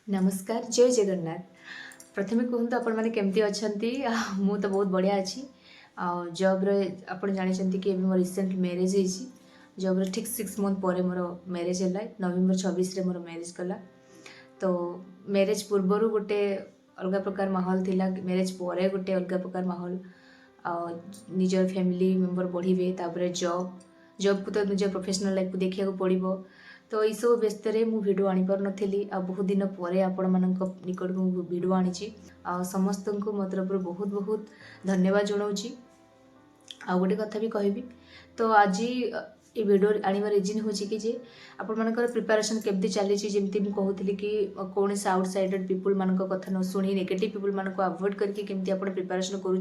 नमस्कार जय जगन्नाथ। प्रथमे कहतु आपण मैंने केमती अच्छा मु तो बहुत बढ़िया अच्छी जॉब रे आपण जानते कि मो रिसेंट मैरिज होती जॉब रे ठीक 6 मंथ पर मोर मैरिज है नवेम्बर 26 रे मोर मैरिज कला। तो मैरिज पूर्वर गोटे अलग प्रकार माहौल थिला, मैरिज पर गोटे अलग प्रकार माहौल निजर फैमिली मेंबर बढ़े तापर जॉब जॉब को तो निज प्रोफेशनल लाइफ को देखा पड़ो। तो ये सब व्यस्त मु भिड आनी पार नी बहुत दिन पर आपण मान निकट को भिड आनी समस्त को मो तरफ बहुत बहुत धन्यवाद जनाऊँगी। आ गोटे कथा भी कहबी तो आज ये वीडियो आने रिजन हूँ कि जे आपण मानकर प्रिपरेशन केमती चली जमी मुझे कहती कि कौन से आउटसाइडेड पीपुल मान कथा न शुणी नेगेटिव पीपुल मान को अवॉइड करके केमती आपण प्रिपरेशन करूँ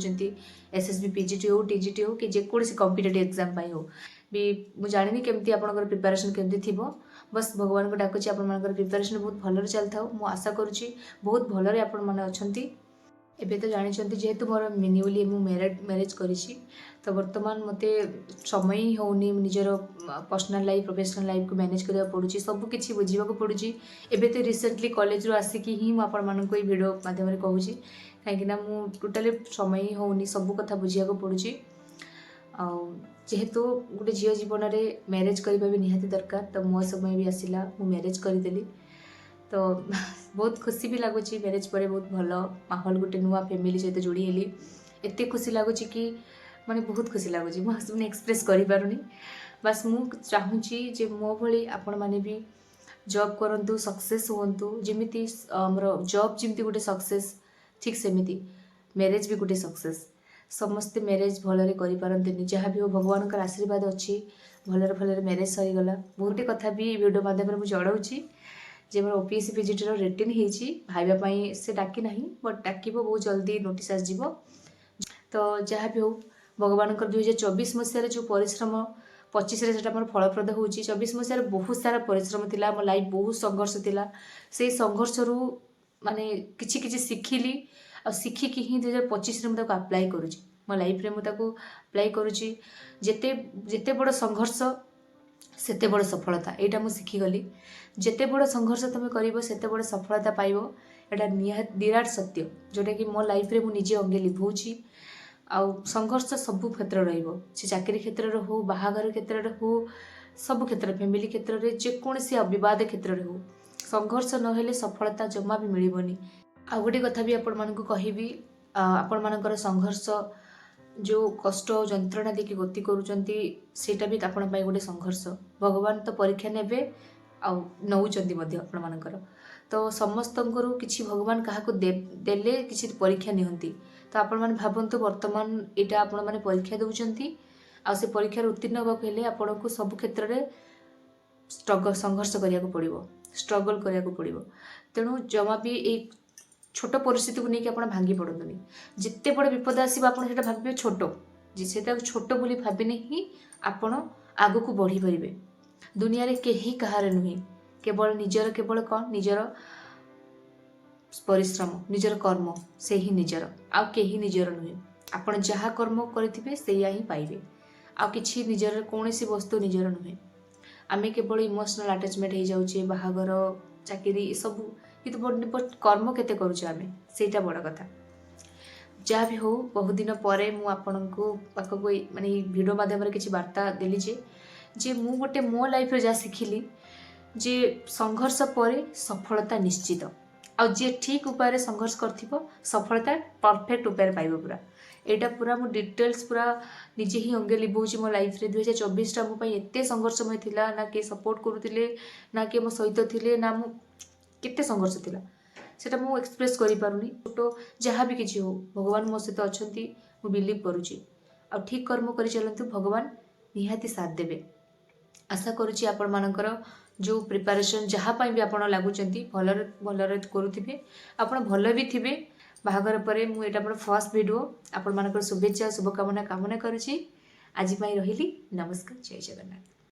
एसएसबी पीजीटी हो टीजीटी हो कि जेकोसी कॉम्पिटिटिव एग्जाम हो भी मुझे जानी केमती आपंकर प्रिपरेशन केमती थी। बस भगवान को डाकुची आपण मानकर प्रिपरेशन बहुत भलरे चलता मु आशा करुँची बहुत भलरे आपण माने अछंती। एबे तो जानी जेहेतु मोर न्यूली मु मैरिज करिछि तो वर्तमान मते समय ही होनी निजर पर्सनल लाइफ प्रोफेशनल लाइफ को मैनेज करिया पड़ुछि सब किछि बुझिबा को पड़ुछि। एबे तो रिसेंटली कॉलेज रो आसिकी ही मु आपण मानन को ई वीडियो माध्यम रे कहूछि काहेकि ना मु टोटली समय ही होनी सब कथा बुझिया को पड़ुछि। जेहेतु गोटे झील जीवन में मैरिज करने भी निहाती दरकार तो मो समय भी आसला मु मैरिज करदेली तो बहुत खुशी भी लगुच मैरिज पर बहुत भल माहौल गोटे नुआ फैमिली सहित जोड़ी हेली एत खुशी लगुच कि माने बहुत खुशी लगुच मुझे एक्सप्रेस करें। बस मु चाहूँगी जे मो भली आपण माने भी जॉब करूँ सक्सेस हूँ जमी आमर जॉब जमी गोटे सक्सेस ठीक सेमती मैरिज भी गोटे सक्सेस समस्ते मैरिज भलरे करें जहाँ भी हो भगवान का आशीर्वाद अच्छी भलरे भलरे मैरिज सरीगला। बहुत कथा भी वीडियो माध्यम में जनाऊँगी जे मोर ओपीएससी पीजीटी रिटर्न होती भाईवाई से डाकी ना बट डाक बहुत जल्दी नोटिस आसब। तो जहाँ भी हो भगवान 2024 मसीह जो परिश्रम 25 मोर फलप्रद हो 24 मसीह बहुत सारा परिश्रम थिला मो लाइफ बहुत संघर्ष थिला से संघर्ष रु माने किछि किछि सिखिली आ सिखिकी ही 2025 मुझे अप्लाई करुँची मो लाइफ रे मुझे अप्लाई करुँची जेते जेते बड़ संघर्ष सेते बड़ सफलता यहाँ मुझे शिखिगली जेते बड़ संघर्ष तुम कर सेते बड़ सफलता पाइब एटा निराट सत्य जोटा कि मो लाइफ रे मुझे अंगे लिभाऊँगी। आउ संघर्ष सबु क्षेत्र रे चाकरी क्षेत्र हो बाहागर क्षेत्र हो सब क्षेत्र फैमिली क्षेत्र में जेकोसी अविवाद क्षेत्र में हो संघर्ष नहेले सफलता जमा भी मिलबनी। आ गोटे कथा भी आपण मानक कहबी आपण मानकर संघर्ष जो कष्ट जंत्रणा देखि गति करूचंती सेटा भी आपण पाई गोटे संघर्ष भगवान तो परीक्षा नेबे आ नउचंती मध्ये आपण मानकर तो समस्तंकर किछि भगवान काहाको देले किछि परीक्षा निहंती तो आपण माने भाबंतु वर्तमान एटा आपण माने परीक्षा दउचंती आ से परीक्षा उत्तीर्ण होबा हेले आपण को सब क्षेत्र रे स्ट्रगल संघर्ष करिया को पड़िबो स्ट्रगल करिया को पड़िबो। तेणु जमा भी एक छोट परिस्थिति को लेकिन आप भांगी पड़तुनि जिते बड़े विपद आसो आप भावे छोट से छोट बोली भाविने ही आपण आग को बढ़ी पारे दुनिया रे केही कहार नुहे केवल निजर केवल कौन निजर परिश्रम निजर कर्म से ही निजर आउ केही निजर नुहे आपण जहाँ कर्म करेंगे सैया ही पाइबे आ किछि निजर कौन सी वस्तु निजर नुहे आमे केवल इमोशनल अटैचमेंट हो जाऊे बाहागर चाकरी सब कि कर्म केते करूचे आमे सेटा बड़ कथा। जहाँ भी हो बहुत दिन पर पाखक माने वीडियो माध्यम किसी वार्ता देली जे मु गोटे मो लाइफ रे जा सिखिली जे संघर्ष पर सफलता निश्चित आ जे ठीक उपाय संघर्ष करथिबो सफलता परफेक्ट उपाय पाइबो पूरा एटा पूरा मु डिटेल्स पूरा निजे ही अंगे लिभाऊँ मो लाइफ रे 2024 मो पई एते संघर्षमय थिला ना के सपोर्ट करूतिले ना के मो सहित थिले ना मु केते संघर्ष थिला सेटा मु एक्सप्रेस करि पारुनी छोटो जहाँ भी किछि हो भगवान मो सहित अछंती मु बिलीव करूची आ ठीक कर्म करि चलंतु भगवान निहाती साथ देबे। आशा करूची आपण मानकर जो प्रिपरेशन जहाँ पाई भी आपण लागुचंती भलरे भलरे करूथिबे आपण भल भी थिबे। बाहागर परे मु एटा मोर फर्स्ट वीडियो आपण मानकर शुभेच्छा शुभकामना कामना करूची। आज पाई रहिली नमस्कार जय जगन्नाथ।